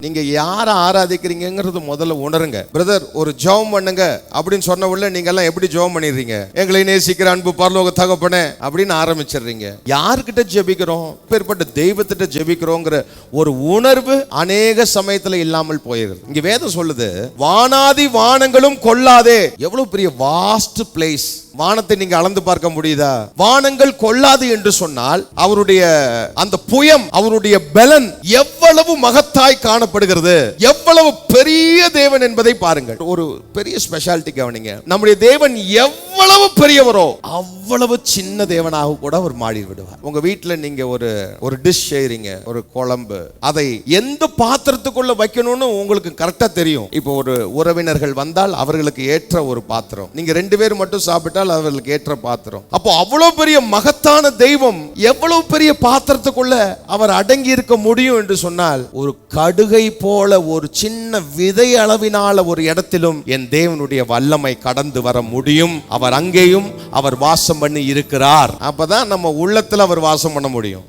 நீங்க யாரை ஆராதிக்கிறீங்கிறது முதல்ல உணருங்க. பிரதர் ஒரு ஜெபம் பண்ணுங்க அப்படின்னு சொன்ன உடனே நீங்க எல்லாம் எப்படி ஜெபம் பண்ணிடுறீங்க? எங்களை நேசிக்கிற அன்பு பரலோக தகப்பனே அப்படின்னு ஆரம்பிச்சிடுறீங்க. யார்கிட்ட ஜெபிக்கிறோம்? பேர்பட்ட தெய்வத்திட்ட ஜெபிக்கிறோங்கிற ஒரு உணர்வு அநேக சமயத்துல இல்லாமல் போயிருது. இங்க வேதம் சொல்லுது, வானாதி வானங்களும் கொள்ளாதே. எவ்வளவு பெரிய வாஸ்ட் பிளேஸ். வானத்தை நீங்க அளந்து பார்க்க முடியுதா? வானங்கள் கொள்ளாது என்று சொன்னால் அவருடைய அந்த புயம், அவருடைய பலன் எவ்வளவு மகத்தாய் காணப்படுகிறது, எவ்வளவு பெரிய தேவன் என்பதை பாருங்கள். ஒரு பெரிய ஸ்பெஷாலிட்டி கவனிங்க. நம்முடைய தேவன் எவ்வளவு பெரியவரோ அவ்வளவு சின்ன தேவனாக கூட அவர் மாறி விடுவார். உங்க வீட்டுல நீங்க ஒரு டிஷ் செய்றீங்க, ஒரு குழம்பு, அதை எந்த பாத்திரத்துக்குள்ள வைக்கணும்னு உங்களுக்கு கரெக்டா தெரியும். இப்போ ஒரு உறவினர்கள் வந்தால் அவர்களுக்கு ஏற்ற ஒரு பாத்திரம், நீங்க 2 பேர் மட்டும் சாப்பிட்டால் அவர்களுக்கு ஏற்ற பாத்திரம். அப்போ அவ்வளவு பெரிய மகத்தான தெய்வம் எவ்வளவு பெரிய பாத்திரத்துக்குள்ள அவர் அடங்கி இருக்க முடியும் என்று சொன்னால், ஒரு கடுகை போல ஒரு சின்ன விதை அளவினால ஒரு இடத்திலும் என் தேவனுடைய வல்லமை கடந்து வர முடியும். அவர் அங்கேயும் அவர் வாசம் பண்ணி இருக்கிறார். அப்பதான் நம்ம உள்ளத்துல அவர் வாசம் பண்ண முடியும்.